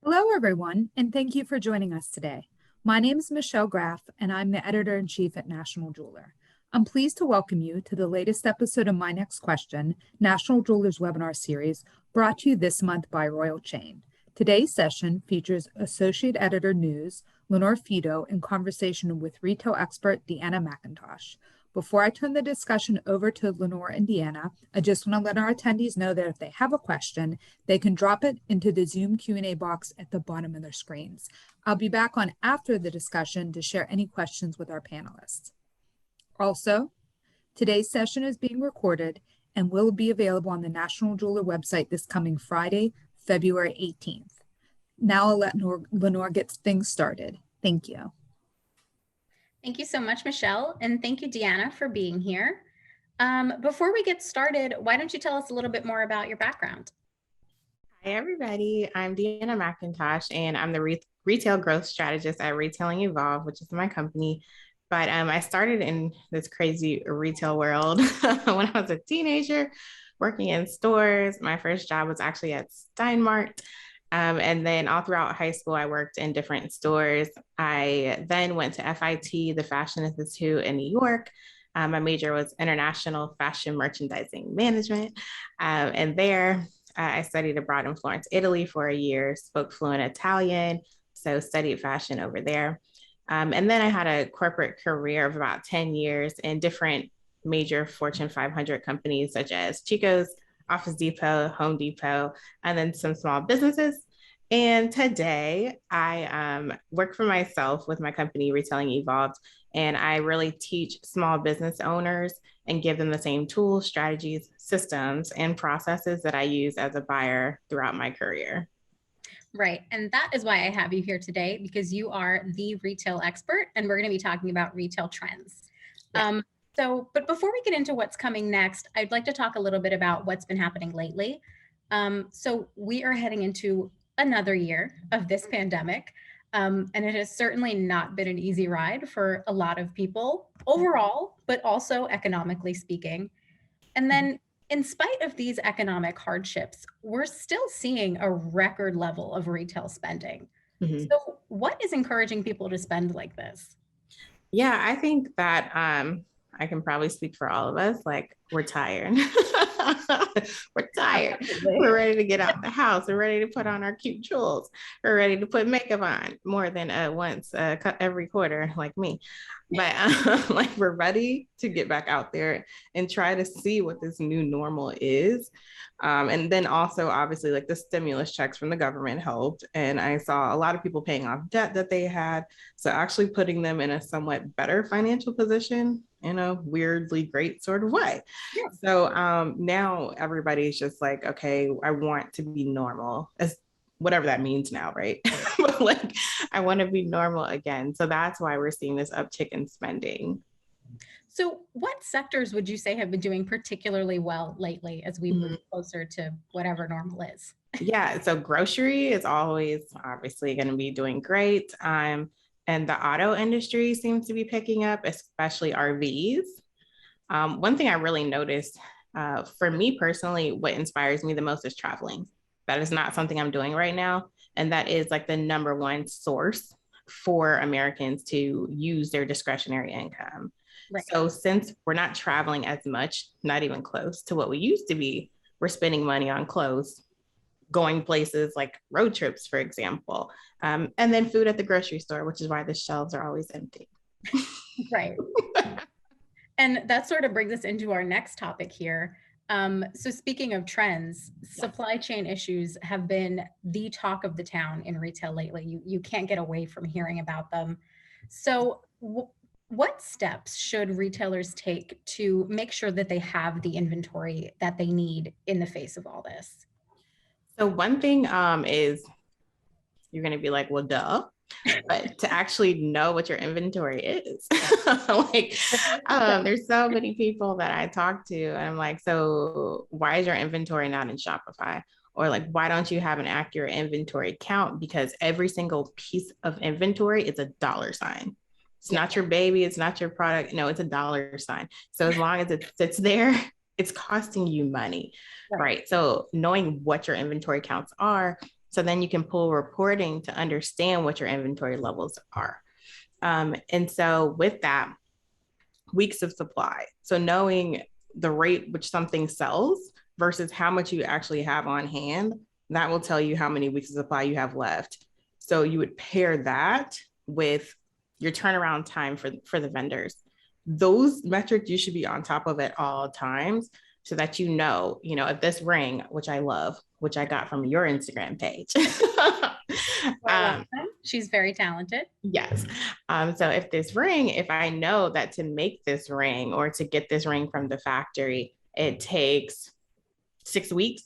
Hello, everyone, and thank you for joining us today. My name is Michelle Graff, and I'm the editor-in-chief at National Jeweler. I'm pleased to welcome you to the latest episode of My Next Question, National Jeweler's webinar series, brought to you this month by Royal Chain. Today's session features Associate Editor News, Lenore Fido, in conversation with retail expert DeAnna McIntosh. Before I turn the discussion over to Lenore and DeAnna, I just want to let our attendees know that if they have a question, they can drop it into the Zoom Q&A box at the bottom of their screens. I'll be back on after the discussion to share any questions with our panelists. Also, today's session is being recorded and will be available on the National Jeweler website this coming Friday, February 18th. Now I'll let Lenore get things started. Thank you. Thank you so much, Michelle, and thank you, DeAnna, for being here. Before we get started, why don't you tell us a little bit more about your background? Hi, everybody. I'm Deanna McIntosh, and I'm the retail growth strategist at Retailing Evolve, which is my company. But I started in this crazy retail world when I was a teenager, working in stores. My first job was actually at Steinmart. And then all throughout high school, I worked in different stores. I then went to FIT, the Fashion Institute in New York. My major was International Fashion Merchandising Management. And there, I studied abroad in Florence, Italy for a year, spoke fluent Italian, so studied fashion over there. And then I had a corporate career of about 10 years in different major Fortune 500 companies such as Chico's, Office Depot, Home Depot, and then some small businesses. And today I work for myself with my company, Retailing Evolved, and I really teach small business owners and give them the same tools, strategies, systems, and processes that I use as a buyer throughout my career. Right. And that is why I have you here today, because you are the retail expert, and we're going to be talking about retail trends. Yeah. But before we get into what's coming next, I'd like to talk a little bit about what's been happening lately. So we are heading into another year of this pandemic. And it has certainly not been an easy ride for a lot of people overall, but also economically speaking. And then in spite of these economic hardships, we're still seeing a record level of retail spending. Mm-hmm. So what is encouraging people to spend like this? Yeah, I think that I can probably speak for all of us. Like, we're tired. We're tired. Absolutely. We're ready to get out the house. We're ready to put on our cute jewels. We're ready to put makeup on more than once every quarter, like me. But like, we're ready to get back out there and try to see what this new normal is. And then also, obviously, like the stimulus checks from the government helped. And I saw a lot of people paying off debt that they had. So actually putting them in a somewhat better financial position in a weirdly great sort of way. Yeah. So now everybody's just like, okay, I want to be normal, as whatever that means now, right? But like, I want to be normal again. So that's why we're seeing this uptick in spending. So what sectors would you say have been doing particularly well lately as we move closer to whatever normal is? Yeah, so grocery is always obviously going to be doing great. And the auto industry seems to be picking up, especially RVs. One thing I really noticed for me personally, what inspires me the most is traveling. That is not something I'm doing right now. And that is like the number one source for Americans to use their discretionary income. Right. So since we're not traveling as much, not even close to what we used to be, we're spending money on clothes, going places like road trips, for example, and then food at the grocery store, which is why the shelves are always empty. Right. And that sort of brings us into our next topic here. So speaking of trends, supply chain issues have been the talk of the town in retail lately. You can't get away from hearing about them. So what steps should retailers take to make sure that they have the inventory that they need in the face of all this? So one thing is, you're going to be like, well, duh. But to actually know what your inventory is. Like, there's so many people that I talk to, and I'm like, so why is your inventory not in Shopify? Or like, why don't you have an accurate inventory count? Because every single piece of inventory is a dollar sign. It's not your baby. It's not your product. No, it's a dollar sign. So as long as it sits there, it's costing you money, right? So knowing what your inventory counts are So then you can pull reporting to understand what your inventory levels are. And so with that, weeks of supply. So knowing the rate which something sells versus how much you actually have on hand, that will tell you how many weeks of supply you have left. So you would pair that with your turnaround time for the vendors. Those metrics you should be on top of at all times so that if this ring, which I love, which I got from your Instagram page. She's very talented. Yes. So if I know that to make this ring or to get this ring from the factory, it takes 6 weeks.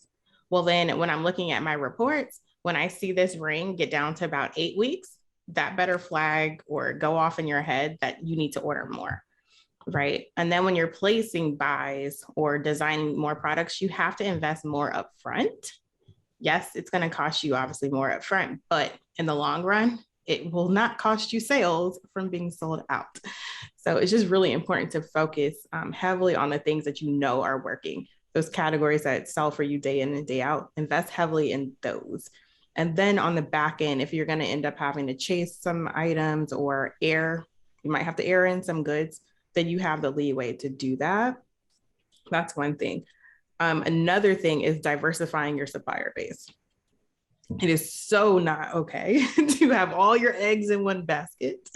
Well, then when I'm looking at my reports, when I see this ring get down to about 8 weeks, that better flag or go off in your head that you need to order more. Right. And then when you're placing buys or designing more products, you have to invest more upfront. Yes, it's going to cost you obviously more upfront, but in the long run, it will not cost you sales from being sold out. So it's just really important to focus heavily on the things that you know are working. Those categories that sell for you day in and day out, invest heavily in those. And then on the back end, if you're going to end up having to chase some items or you might have to air in some goods, then you have the leeway to do that. That's one thing. Another thing is diversifying your supplier base. It is so not okay to have all your eggs in one basket,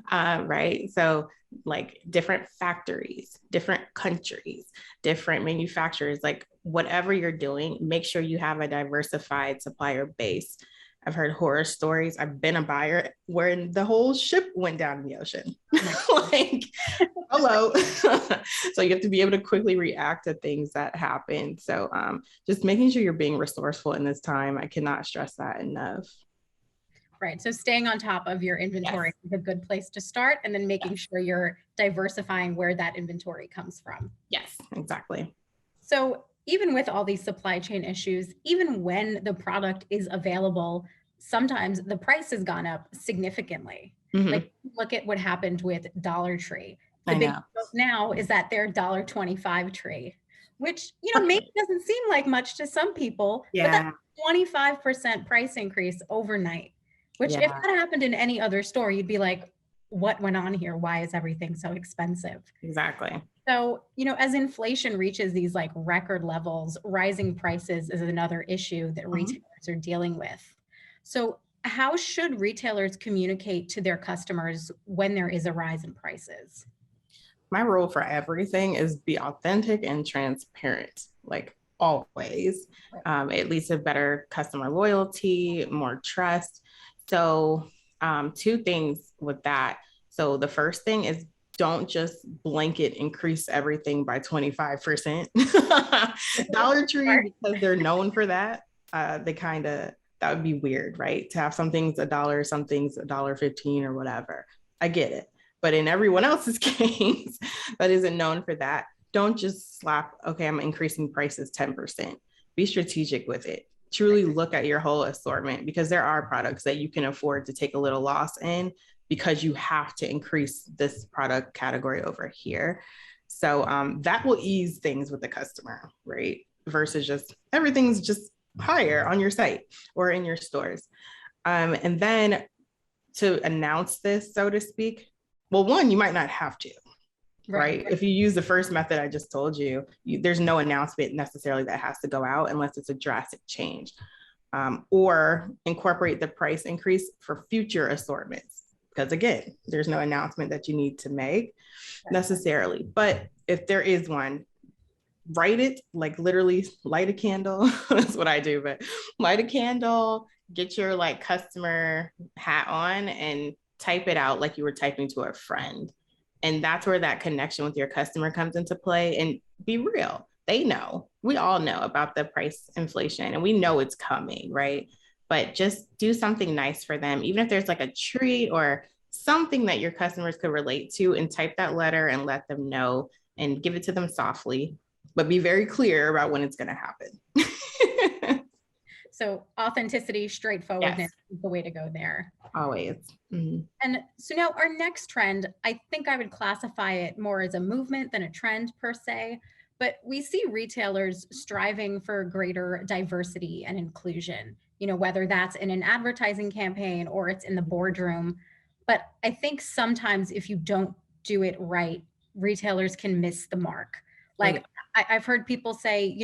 right? So like different factories, different countries, different manufacturers, like whatever you're doing, make sure you have a diversified supplier base. I've heard horror stories. I've been a buyer where the whole ship went down in the ocean. Like, hello. So you have to be able to quickly react to things that happen. So just making sure you're being resourceful in this time. I cannot stress that enough. Right. So staying on top of your inventory is a good place to start, and then making sure you're diversifying where that inventory comes from. Yes, exactly. So even with all these supply chain issues, even when the product is available, sometimes the price has gone up significantly. Mm-hmm. Like look at what happened with Dollar Tree. The big joke now is that they're $1.25 tree, which, maybe doesn't seem like much to some people, but that's 25% price increase overnight, which if that happened in any other store, you'd be like, what went on here? Why is everything so expensive? Exactly. So, as inflation reaches these like record levels, rising prices is another issue that retailers are dealing with. So how should retailers communicate to their customers when there is a rise in prices? My rule for everything is be authentic and transparent, like always. It leads to better customer loyalty, more trust. So 2 things with that. So the first thing is don't just blanket increase everything by 25%. Dollar Tree, because they're known for that, that would be weird, right? To have some things $1, some things $1.15 or whatever. I get it. But in everyone else's case that isn't known for that, don't just slap, okay, I'm increasing prices 10%. Be strategic with it. Truly look at your whole assortment, because there are products that you can afford to take a little loss in because you have to increase this product category over here. So that will ease things with the customer, right? Versus just everything's just higher on your site or in your stores. And then to announce this, so to speak, well, one, you might not have to, right? If you use the first method I just told you, there's no announcement necessarily that has to go out unless it's a drastic change. Or incorporate the price increase for future assortments. Because again, there's no announcement that you need to make necessarily. But if there is one, write it, like literally light a candle. That's what I do, but light a candle, get your like customer hat on and type it out like you were typing to a friend. And that's where that connection with your customer comes into play. And be real. They know, we all know about the price inflation and we know it's coming, right? But just do something nice for them, even if there's like a treat or something that your customers could relate to, and type that letter and let them know and give it to them softly, but be very clear about when it's going to happen. So authenticity, straightforwardness is the way to go there. Always. Mm-hmm. And so now our next trend, I think I would classify it more as a movement than a trend per se, but we see retailers striving for greater diversity and inclusion, whether that's in an advertising campaign or it's in the boardroom. But I think sometimes if you don't do it right, retailers can miss the mark. Like I've heard people say,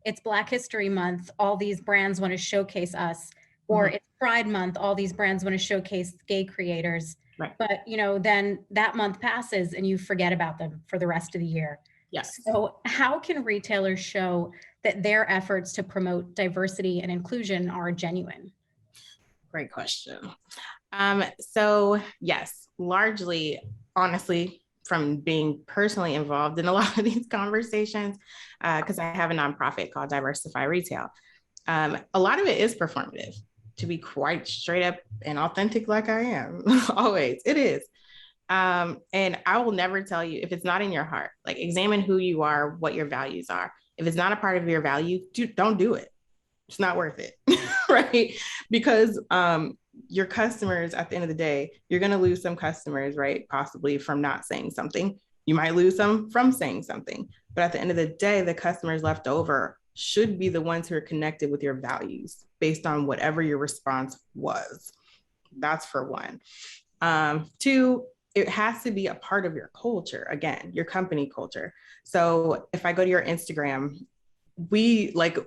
it's Black History Month, all these brands want to showcase us, or it's Pride Month, all these brands want to showcase gay creators. Right. But, then that month passes and you forget about them for the rest of the year. Yes. So how can retailers show that their efforts to promote diversity and inclusion are genuine? Great question. So yes, largely, honestly, from being personally involved in a lot of these conversations, because I have a nonprofit called Diversify Retail. A lot of it is performative, to be quite straight up and authentic like I am. Always, it is. And I will never tell you if it's not in your heart, like examine who you are, what your values are. If it's not a part of your value, don't do it. It's not worth it, right? Because your customers, at the end of the day, you're going to lose some customers, right? Possibly from not saying something. You might lose some from saying something. But at the end of the day, the customers left over should be the ones who are connected with your values based on whatever your response was. That's for one. Two, it has to be a part of your culture, again, your company culture. So if I go to your Instagram, we like,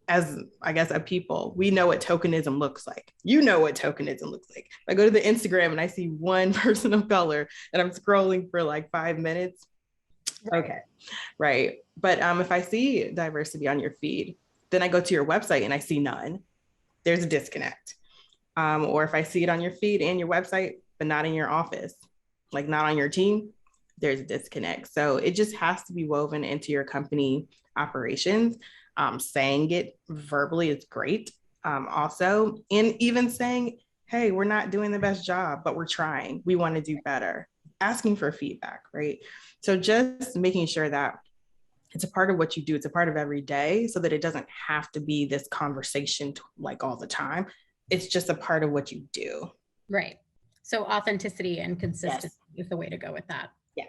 as I guess a people, we know what tokenism looks like. You know what tokenism looks like. If I go to the Instagram and I see one person of color and I'm scrolling for like 5 minutes, okay, right. But if I see diversity on your feed, then I go to your website and I see none, there's a disconnect. Or if I see it on your feed and your website, but not in your office, like not on your team, there's a disconnect. So it just has to be woven into your company operations. Saying it verbally is great. Also, and even saying, hey, we're not doing the best job, but we're trying. We want to do better. Asking for feedback, right? So just making sure that it's a part of what you do. It's a part of every day so that it doesn't have to be this conversation like all the time. It's just a part of what you do. Right. So authenticity and consistency is the way to go with that. Yes.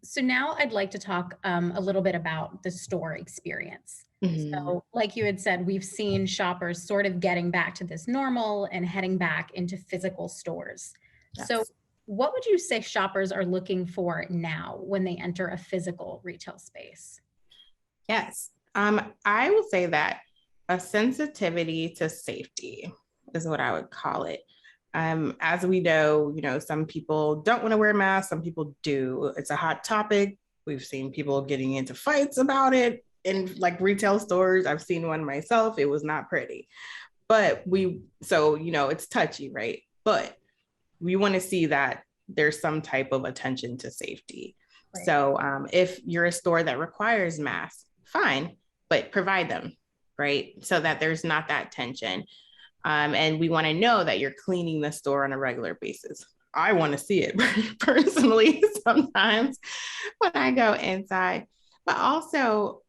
So now I'd like to talk a little bit about the store experience. So like you had said, we've seen shoppers sort of getting back to this normal and heading back into physical stores. Yes. So what would you say shoppers are looking for now when they enter a physical retail space? Yes. I will say that a sensitivity to safety is what I would call it. As we know, some people don't want to wear masks, some people do. It's a hot topic. We've seen people getting into fights about it in like retail stores. I've seen one myself. It was not pretty, but it's touchy, right? But we want to see that there's some type of attention to safety. Right. So if you're a store that requires masks, fine, but provide them, right? So that there's not that tension. And we want to know that you're cleaning the store on a regular basis. I want to see it personally sometimes when I go inside, but also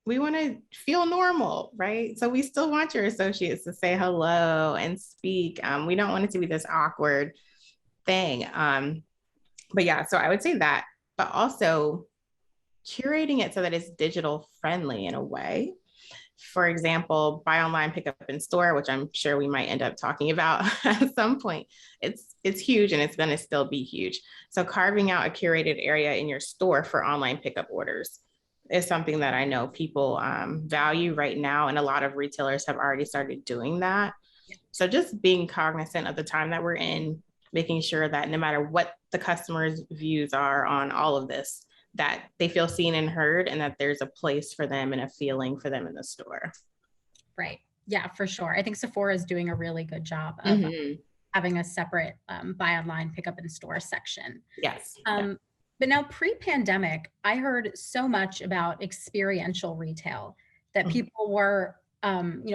we want to feel normal, right? So we still want your associates to say hello and speak. We don't want it to be this awkward thing. But yeah, so I would say that, but also curating it so that it's digital friendly in a way. For example, buy online, pick up in store, which I'm sure we might end up talking about at some point. It's huge and it's going to still be huge. So carving out a curated area in your store for online pickup orders is something that I know people value right now. And a lot of retailers have already started doing that. So just being cognizant of the time that we're in, making sure that no matter what the customer's views are on all of this, that they feel seen and heard and that there's a place for them and a feeling for them in the store. Right. Yeah, for sure. I think Sephora is doing a really good job of having a separate buy online, pick up in store section. Yes. But now pre-pandemic, I heard so much about experiential retail that people were,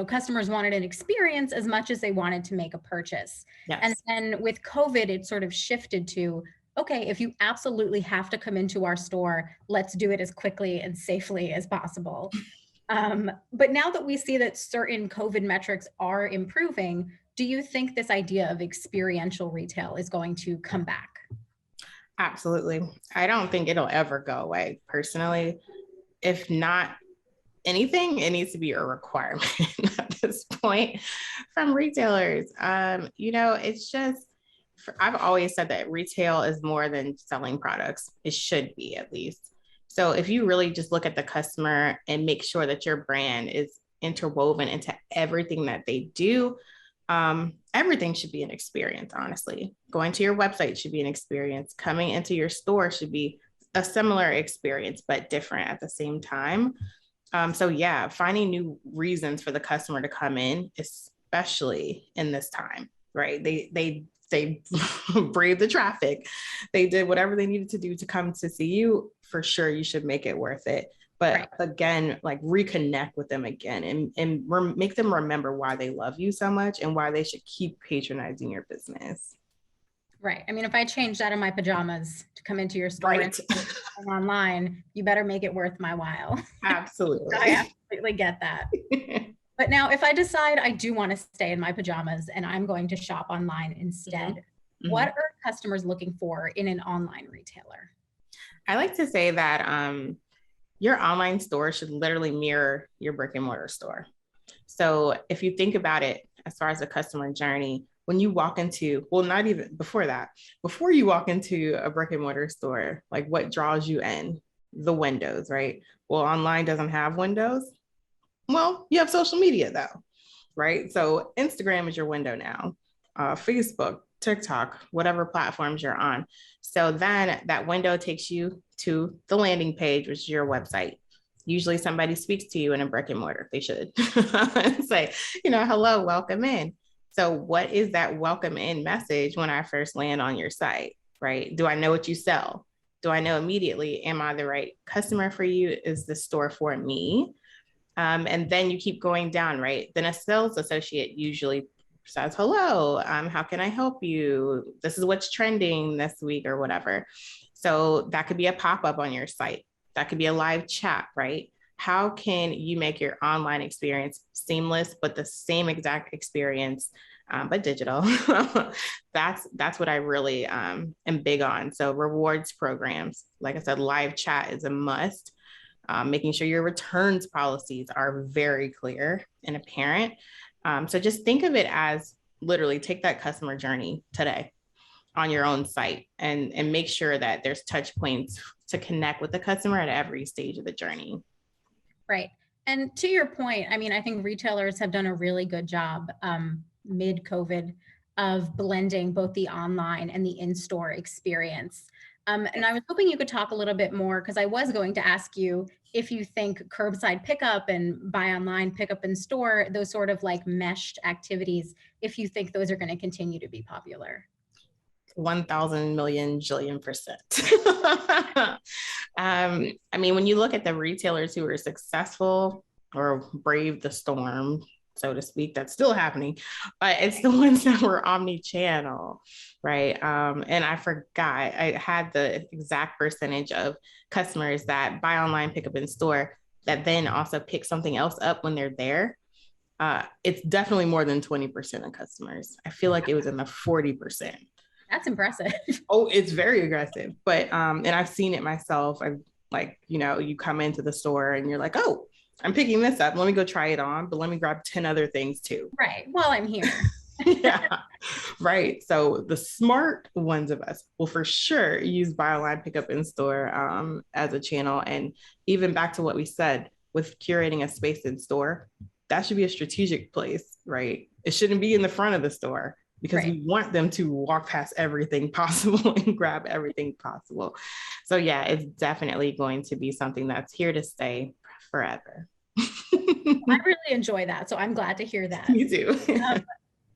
customers wanted an experience as much as they wanted to make a purchase. Yes. And then with COVID, it sort of shifted to, okay, if you absolutely have to come into our store, let's do it as quickly and safely as possible. But now that we see that certain COVID metrics are improving, do you think this idea of experiential retail is going to come back? Absolutely. I don't think it'll ever go away personally. If not anything, it needs to be a requirement at this point from retailers. It's just, I've always said that retail is more than selling products. It should be, at least. So if you really just look at the customer and make sure that your brand is interwoven into everything that they do, everything should be an experience, honestly. Going to your website should be an experience. Coming into your store should be a similar experience, but different at the same time. So yeah, finding new reasons for the customer to come in, especially in this time, right? They braved the traffic. They did whatever they needed to do to come to see you. For sure, you should make it worth it. But right. Again, like reconnect with them again and make them remember why they love you so much and why they should keep patronizing your business. Right. I mean, if I changed out of my pajamas to come into your store right. and online, you better make it worth my while. Absolutely. I absolutely get that. But now if I decide I do want to stay in my pajamas and I'm going to shop online instead, mm-hmm. what are customers looking for in an online retailer? I like to say that your online store should literally mirror your brick and mortar store. So if you think about it, as far as the customer journey, when you walk into, well, not even before that, before you walk into a brick and mortar store, like what draws you in? The windows, right? Well, online doesn't have windows. Well, you have social media though, right? So Instagram is your window now, Facebook, TikTok, whatever platforms you're on. So then that window takes you to the landing page, which is your website. Usually somebody speaks to you in a brick and mortar. They should say, hello, welcome in. So what is that welcome in message when I first land on your site, right? Do I know what you sell? Do I know immediately, am I the right customer for you? Is the store for me? And then you keep going down, right? Then a sales associate usually says, hello, how can I help you? This is what's trending this week or whatever. So that could be a pop-up on your site. That could be a live chat, right? How can you make your online experience seamless, but the same exact experience, but digital? That's what I really am big on. So rewards programs, like I said, live chat is a must. Making sure your returns policies are very clear and apparent. So just think of it as literally take that customer journey today on your own site and make sure that there's touch points to connect with the customer at every stage of the journey. Right. And to your point, I mean, I think retailers have done a really good job mid-COVID of blending both the online and the in-store experience. And I was hoping you could talk a little bit more, because I was going to ask you if you think curbside pickup and buy online, pickup in store, those sort of like meshed activities, if you think those are going to continue to be popular. 1,000 million jillion %. I mean, when you look at the retailers who are successful or brave the storm, so to speak, that's still happening, but it's the ones that were omni-channel, right? And I forgot, I had the exact percentage of customers that buy online, pick up in store, that then also pick something else up when they're there. It's definitely more than 20% of customers. I feel like it was in the 40%. That's impressive. Oh, it's very aggressive. But, and I've seen it myself. You come into the store and you're like, oh, I'm picking this up. Let me go try it on, but let me grab 10 other things too. Right. While I'm here. Yeah. Right. So the smart ones of us will for sure use buy online, pick up in store as a channel. And even back to what we said with curating a space in store, that should be a strategic place, right? It shouldn't be in the front of the store, because we want them to walk past everything possible and grab everything possible. So yeah, it's definitely going to be something that's here to stay forever. I really enjoy that. So I'm glad to hear that. Me too.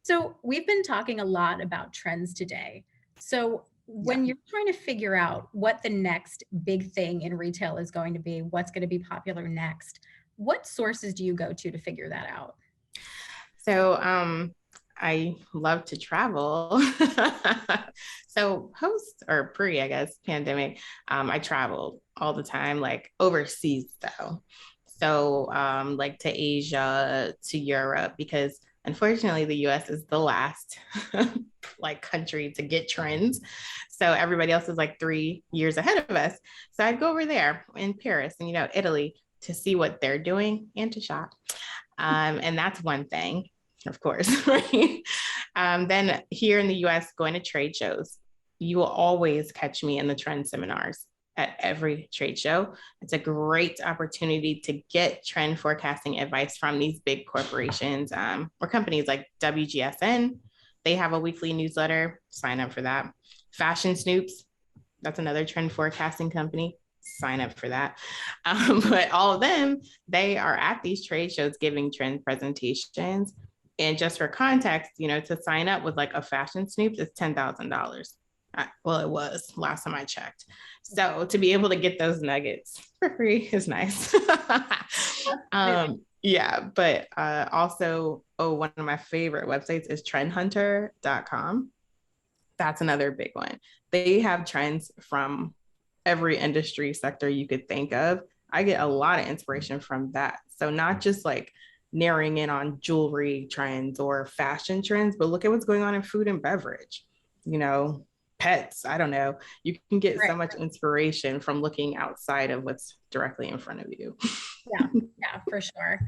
So we've been talking a lot about trends today. So when you're trying to figure out what the next big thing in retail is going to be, what's going to be popular next, what sources do you go to figure that out? So I love to travel. So post or pre, I guess, pandemic, I traveled all the time, like overseas though. So like to Asia, to Europe, because Unfortunately, the US is the last like country to get trends. So everybody else is like 3 years ahead of us. So I'd go over there in Paris and, Italy to see what they're doing and to shop. And that's one thing, of course, right? Then here in the US, going to trade shows, you will always catch me in the trend seminars at every trade show. It's a great opportunity to get trend forecasting advice from these big corporations or companies like WGSN. They have a weekly newsletter. Sign up for that. Fashion Snoops, that's another trend forecasting company. Sign up for that. But all of them, they are at these trade shows giving trend presentations. And just for context, to sign up with like a Fashion Snoops is $10,000. Well, it was last time I checked. So to be able to get those nuggets for free is nice. Yeah, but also, one of my favorite websites is trendhunter.com. That's another big one. They have trends from every industry sector you could think of. I get a lot of inspiration from that. So not just like narrowing in on jewelry trends or fashion trends, but look at what's going on in food and beverage, pets. I don't know. You can get so much inspiration from looking outside of what's directly in front of you. Yeah, for sure.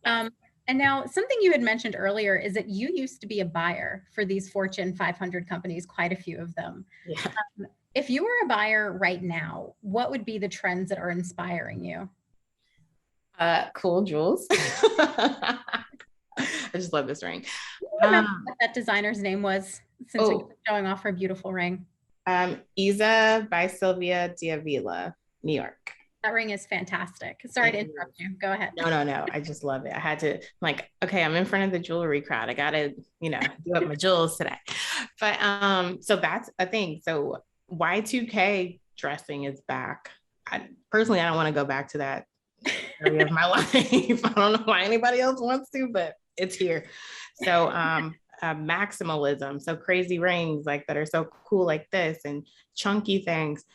And now something you had mentioned earlier is that you used to be a buyer for these Fortune 500 companies, quite a few of them. Yeah. If you were a buyer right now, what would be the trends that are inspiring you? Cool jewels. I just love this ring. Do you remember what that designer's name was, since we keep showing off her beautiful ring? Isa by Sylvia Diavila, New York. That ring is fantastic. Sorry to interrupt you. Go ahead. No. I just love it. I had to okay, I'm in front of the jewelry crowd. I gotta, do up my jewels today. But so that's a thing. So Y2K dressing is back. Personally, I don't want to go back to that area of my life. I don't know why anybody else wants to, but it's here. So maximalism, so crazy rings like that are so cool like this, and chunky things,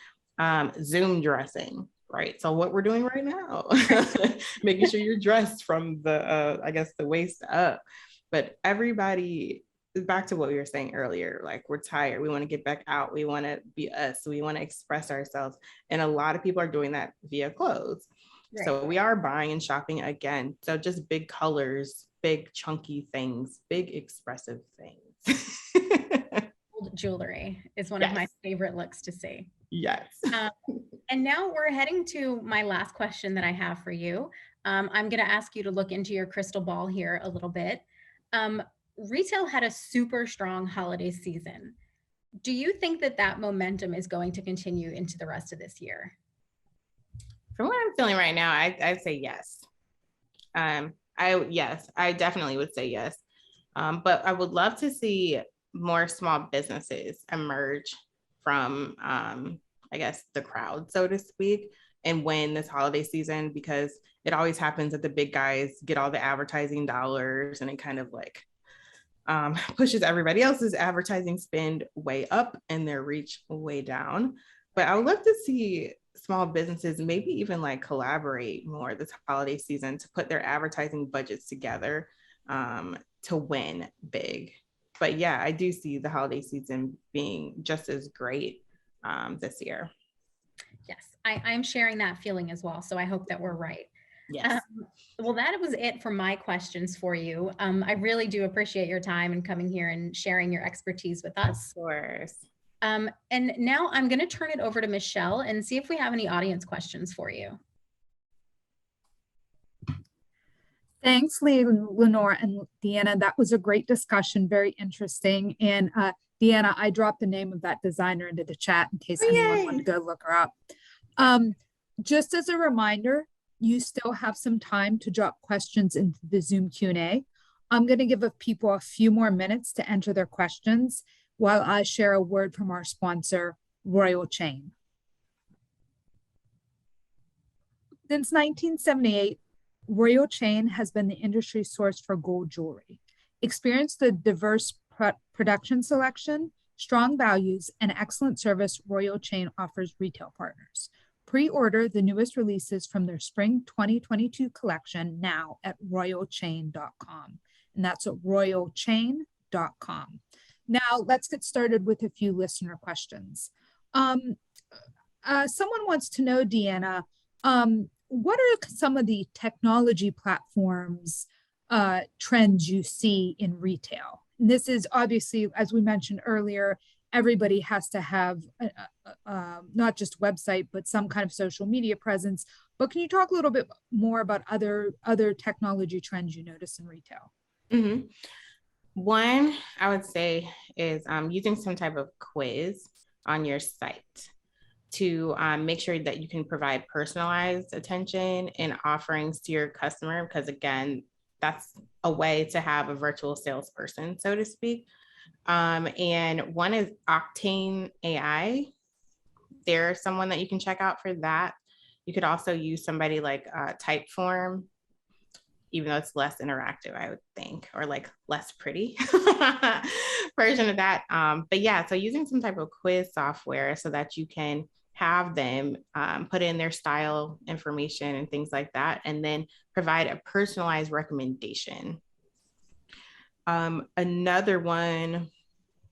Zoom dressing, right? So what we're doing right now, making sure you're dressed from the I guess the waist up. But everybody, back to what we were saying earlier, like we're tired, we want to get back out, we want to be us, we want to express ourselves, and a lot of people are doing that via clothes. Right. So we are buying and shopping again. So just big colors, big chunky things, big expressive things. Gold jewelry is one of my favorite looks to see. Yes. And now we're heading to my last question that I have for you. I'm going to ask you to look into your crystal ball here a little bit. Retail had a super strong holiday season. Do you think that momentum is going to continue into the rest of this year? From what I'm feeling right now, I'd say yes. I definitely would say yes. But I would love to see more small businesses emerge from, I guess, the crowd, so to speak, and win this holiday season, because it always happens that the big guys get all the advertising dollars, and it kind of like pushes everybody else's advertising spend way up and their reach way down. But I would love to see small businesses maybe even like collaborate more this holiday season to put their advertising budgets together to win big. But yeah, I do see the holiday season being just as great this year. Yes, I'm sharing that feeling as well. So I hope that we're right. Yes. Well, that was it for my questions for you. I really do appreciate your time and coming here and sharing your expertise with us. Of course. And now I'm going to turn it over to Michelle and see if we have any audience questions for you. Thanks, Lenore and Deanna. That was a great discussion, very interesting. And Deanna, I dropped the name of that designer into the chat in case anyone wanted to go look her up. Just as a reminder, you still have some time to drop questions into the Zoom Q&A. I'm going to give people a few more minutes to enter their questions while I share a word from our sponsor, Royal Chain. Since 1978, Royal Chain has been the industry source for gold jewelry. Experience the diverse production selection, strong values, and excellent service Royal Chain offers retail partners. Pre-order the newest releases from their spring 2022 collection now at royalchain.com. and that's at royalchain.com. Now, let's get started with a few listener questions. Someone wants to know, DeAnna, what are some of the technology platforms trends you see in retail? And this is obviously, as we mentioned earlier, everybody has to have not just website, but some kind of social media presence. But can you talk a little bit more about other technology trends you notice in retail? Mm-hmm. One, I would say, is using some type of quiz on your site to make sure that you can provide personalized attention and offerings to your customer, because again, that's a way to have a virtual salesperson, so to speak. And one is Octane AI. There's someone that you can check out for that. You could also use somebody like Typeform, even though it's less interactive, I would think, or like less pretty version of that. But yeah, so using some type of quiz software so that you can have them put in their style information and things like that, and then provide a personalized recommendation. Another one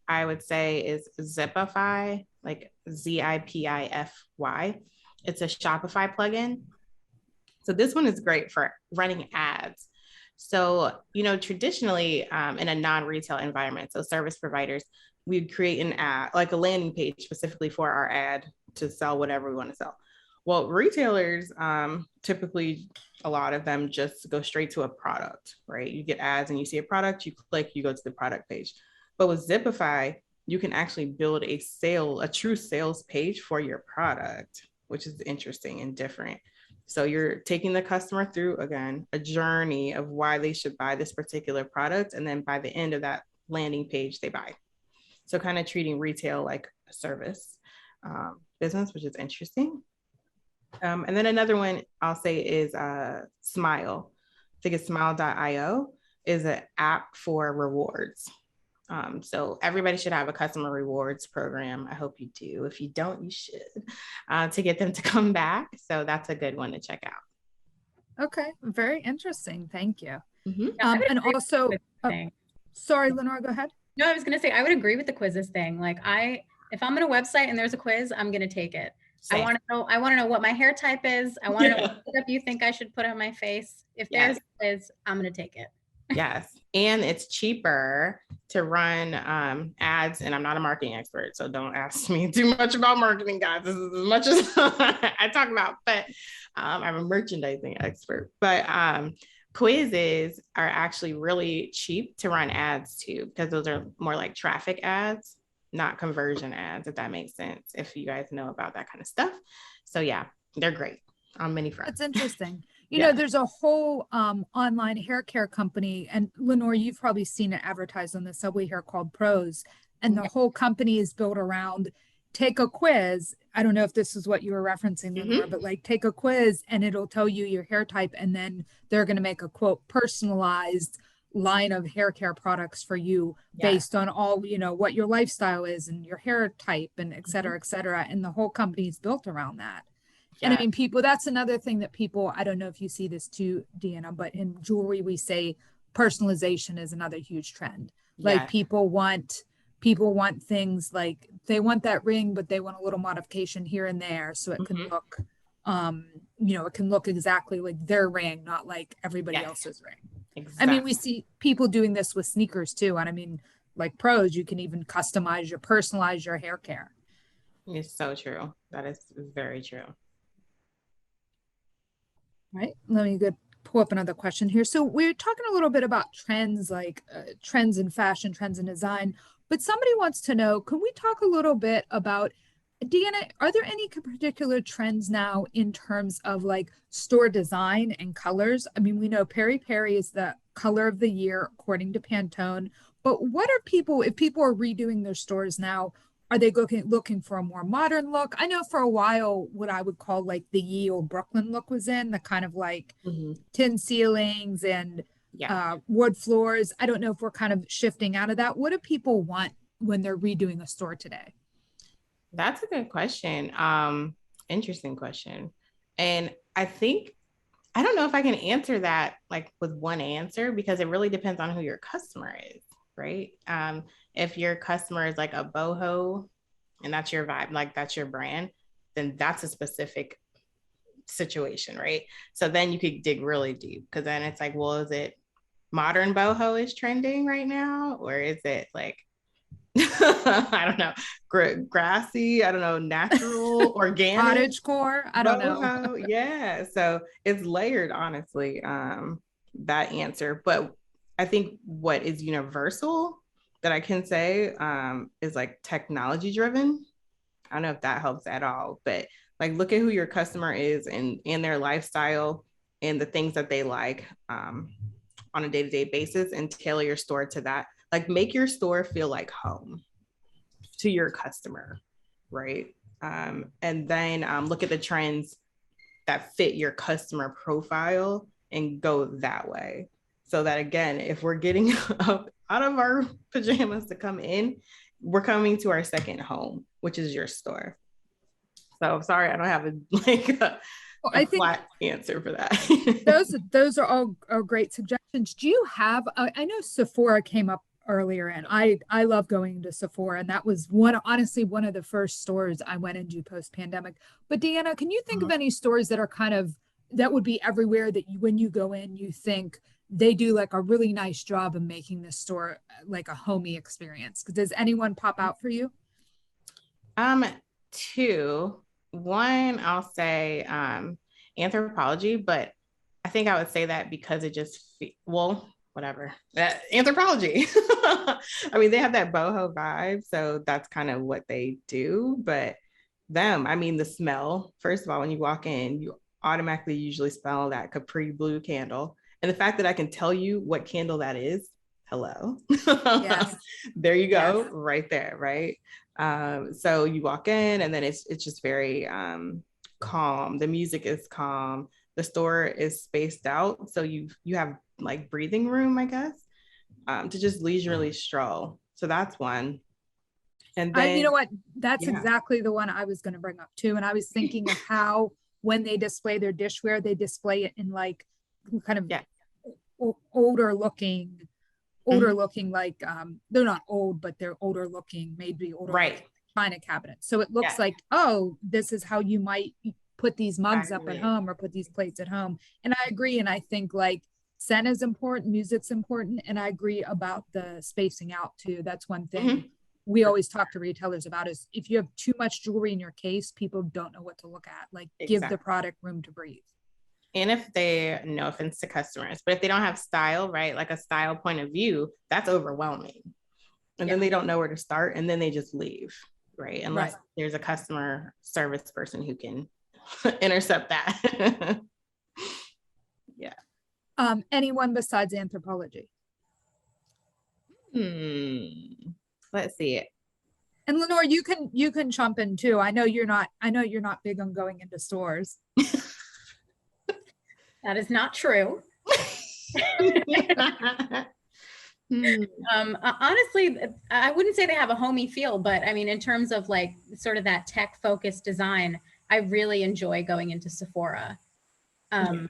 I would say is Zipify, like Zipify. It's a Shopify plugin. So this one is great for running ads. So, traditionally in a non-retail environment, so service providers, we'd create an ad, like a landing page specifically for our ad to sell whatever we want to sell. Well, retailers, typically, a lot of them just go straight to a product, right? You get ads and you see a product, you click, you go to the product page. But with Zipify, you can actually build a true sales page for your product, which is interesting and different. So you're taking the customer through, again, a journey of why they should buy this particular product. And then by the end of that landing page, they buy. So kind of treating retail like a service business, which is interesting. And then another one I'll say is Smile. I think it's smile.io is an app for rewards. So everybody should have a customer rewards program. I hope you do. If you don't, you should, to get them to come back. So that's a good one to check out. Okay, very interesting. Thank you. Mm-hmm. And also, sorry, Lenore, go ahead. No, I was going to say, I would agree with the quizzes thing. Like if I'm on a website and there's a quiz, I'm going to take it. Same. I want to know what my hair type is. I want to know what makeup you think I should put on my face. If there's a quiz, I'm going to take it. Yes. And it's cheaper to run ads. And I'm not a marketing expert, so don't ask me too much about marketing, guys. This is as much as I talk about, but I'm a merchandising expert. But quizzes are actually really cheap to run ads to, because those are more like traffic ads, not conversion ads, if that makes sense, if you guys know about that kind of stuff. So yeah, they're great on many fronts. That's interesting. You know, there's a whole online hair care company, and Lenore, you've probably seen it advertised on the subway here, called Pros. And the whole company is built around take a quiz. I don't know if this is what you were referencing, Lenore, but like take a quiz and it'll tell you your hair type. And then they're going to make a quote personalized line of hair care products for you based on all, what your lifestyle is and your hair type and et cetera, et cetera. And the whole company is built around that. And I mean, people, that's another thing that people, I don't know if you see this too, DeAnna, but in jewelry, we say personalization is another huge trend. Like people want things like they want that ring, but they want a little modification here and there. So it can look, it can look exactly like their ring, not like everybody else's ring. Exactly. I mean, we see people doing this with sneakers too. And I mean, like Pros, you can even personalize your hair care. It's so true. That is very true. Right. Let me pull up another question here. So we're talking a little bit about trends, like trends in fashion, trends in design, but somebody wants to know, can we talk a little bit about, DeAnna, are there any particular trends now in terms of like store design and colors? I mean, we know Peri Peri is the color of the year, according to Pantone, but what are if people are redoing their stores now, are they looking for a more modern look? I know for a while, what I would call like the ye old Brooklyn look was in, the kind of like tin ceilings and wood floors. I don't know if we're kind of shifting out of that. What do people want when they're redoing a store today? That's a good question. Interesting question. And I think I don't know if I can answer that like with one answer because it really depends on who your customer is, right? If your customer is like a boho and that's your vibe, like that's your brand, then that's a specific situation, right? So then you could dig really deep because then it's like, well, is it modern boho is trending right now, or is it like I don't know, grassy, I don't know, natural, organic, Cottage core, I don't know. boho? Yeah, so it's layered, honestly, that answer. But I think what is universal that I can say is like technology driven. I don't know if that helps at all, but like look at who your customer is and their lifestyle and the things that they like on a day-to-day basis and tailor your store to that. Like make your store feel like home to your customer, right? And then look at the trends that fit your customer profile and go that way. So that again, if we're getting up out of our pajamas to come in, we're coming to our second home, which is your store. So sorry, I don't have a flat answer for that. those are all great suggestions. Do you have? I know Sephora came up earlier, and I love going to Sephora, and that was honestly one of the first stores I went into post pandemic. But Deanna, can you think of any stores that are that would be everywhere that when you go in, you think they do like a really nice job of making this store like a homey experience? Does anyone pop out for you? Two. One, I'll say Anthropologie, but I think I would say that because it just whatever. That Anthropologie. I mean, they have that boho vibe, so that's kind of what they do. But I mean, the smell. First of all, when you walk in, you automatically usually smell that Capri Blue candle, and the fact that I can tell you what candle that is. Hello. Yes. There you go. Yes. Right there. Right. So you walk in and then it's just very calm. The music is calm. The store is spaced out. So you have like breathing room, I guess, to just leisurely stroll. So that's one. And then, you know what? That's exactly the one I was going to bring up too. And I was thinking of how when they display their dishware, they display it in like kind of older looking, like they're not old, but they're older looking, maybe older, right? China cabinets. So it looks like, oh, this is how you might put these mugs up at home or put these plates at home. And I agree. And I think like scent is important, music's important, and I agree about the spacing out too. That's one thing we always talk to retailers about is if you have too much jewelry in your case, people don't know what to look at. Like give the product room to breathe. And if they, no offense to customers, but if they don't have style, right, like a style point of view, that's overwhelming. And then they don't know where to start and then they just leave, right? Unless there's a customer service person who can intercept that. Anyone besides Anthropologie? Let's see it. And Lenore, you can jump in too. I know you're not big on going into stores. That is not true. Honestly, I wouldn't say they have a homey feel, but I mean, in terms of like sort of that tech focused design, I really enjoy going into Sephora. I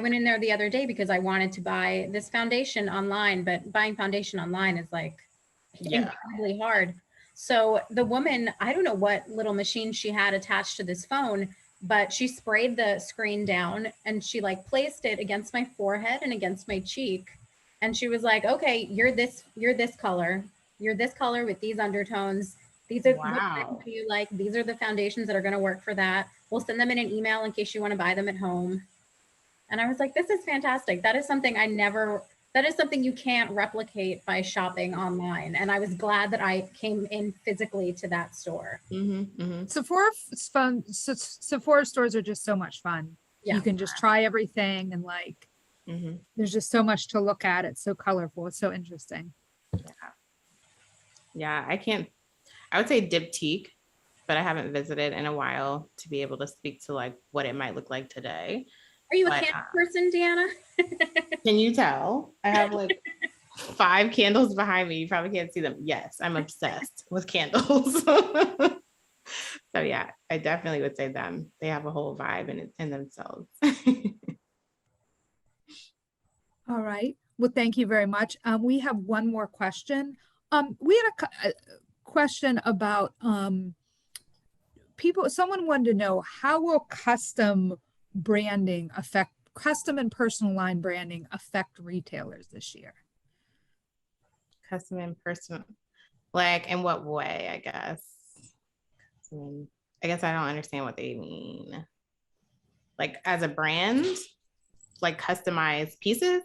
went in there the other day because I wanted to buy this foundation online, but buying foundation online is like incredibly hard. So the woman, I don't know what little machine she had attached to this phone, but she sprayed the screen down and she like placed it against my forehead and against my cheek. And she was like, okay, you're this color with these undertones. These are what you like. These are the foundations that are going to work for that. We'll send them in an email in case you want to buy them at home. And I was like, this is fantastic. That is something that is something you can't replicate by shopping online. And I was glad that I came in physically to that store. Sephora stores are just so much fun. You can just try everything and like, there's just so much to look at. It's so colorful. It's so interesting. I would say Diptyque, but I haven't visited in a while to be able to speak to like what it might look like today. Are you a candle person, Deanna? Can you tell? I have like 5 candles behind me. You probably can't see them. Yes, I'm obsessed with candles. But So yeah, I definitely would say them. They have a whole vibe in themselves. All right. Well, thank you very much. We have one more question. We had a question about people. Someone wanted to know, how will custom and personal line branding affect retailers this year? Custom and personal, like in what way, I guess? I guess I don't understand what they mean. Like as a brand, like customized pieces?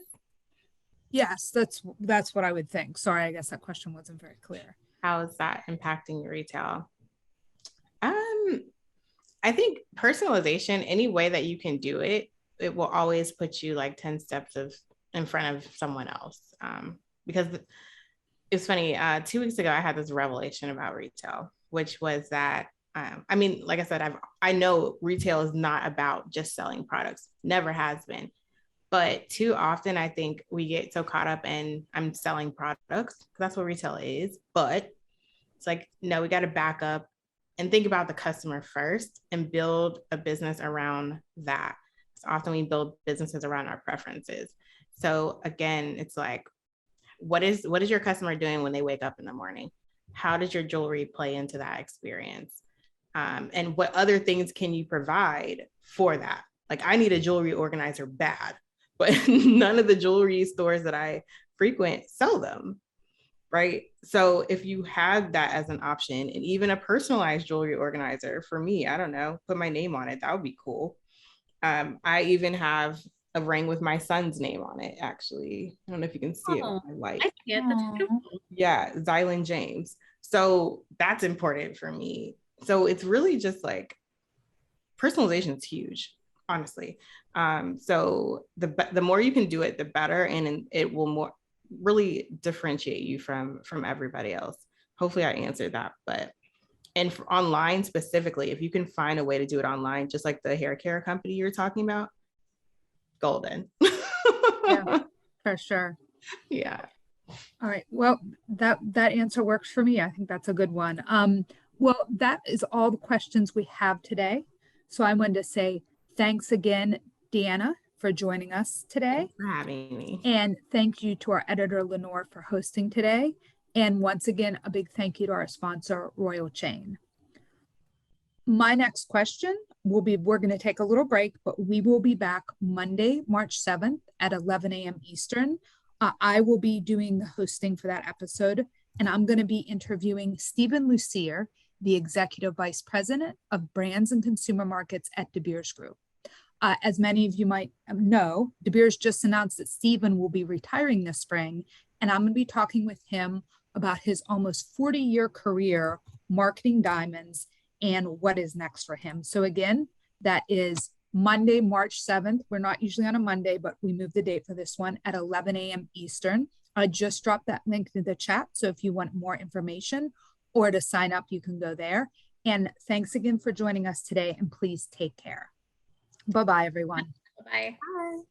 Yes, that's what I would think. Sorry, I guess that question wasn't very clear. How is that impacting your retail? I think personalization, any way that you can do it, it will always put you like 10 steps in front of someone else. Because it's funny, 2 weeks ago, I had this revelation about retail, which was that, I mean, like I said, I know retail is not about just selling products, never has been. But too often, I think we get so caught up in I'm selling products, because that's what retail is. But it's like, no, we got to back up and think about the customer first and build a business around that. So often we build businesses around our preferences. So again, it's like, what is your customer doing when they wake up in the morning? How does your jewelry play into that experience? And what other things can you provide for that? Like, I need a jewelry organizer bad, but none of the jewelry stores that I frequent sell them, right? So if you had that as an option, and even a personalized jewelry organizer for me, I don't know, put my name on it, that would be cool. I even have a ring with my son's name on it, actually. I don't know if you can see it on my light. I see it. That's beautiful. Yeah, Zylan James. So that's important for me. So it's really just like personalization is huge, honestly. So the more you can do it, the better, and it will more really differentiate you from everybody else. Hopefully I answered that. But and for online specifically, if you can find a way to do it online, just like the hair care company you're talking about, golden. Yeah, for sure. Yeah. All right. Well, that answer works for me. I think that's a good one. Well, that is all the questions we have today. So I wanted to say thanks again, Deanna, for joining us today. Thanks for having me. And thank you to our editor, Lenore, for hosting today. And once again, a big thank you to our sponsor, Royal Chain. My next question will be, we're going to take a little break, but we will be back Monday, March 7th at 11 a.m. Eastern. I will be doing the hosting for that episode, and I'm going to be interviewing Stephen Lucier, the Executive Vice President of Brands and Consumer Markets at De Beers Group. As many of you might know, De Beers just announced that Stephen will be retiring this spring, and I'm going to be talking with him about his almost 40-year career marketing diamonds and what is next for him. So again, that is Monday, March 7th. We're not usually on a Monday, but we moved the date for this one at 11 a.m. Eastern. I just dropped that link in the chat. So if you want more information or to sign up, you can go there. And thanks again for joining us today, and please take care. Bye-bye, everyone. Bye. Bye.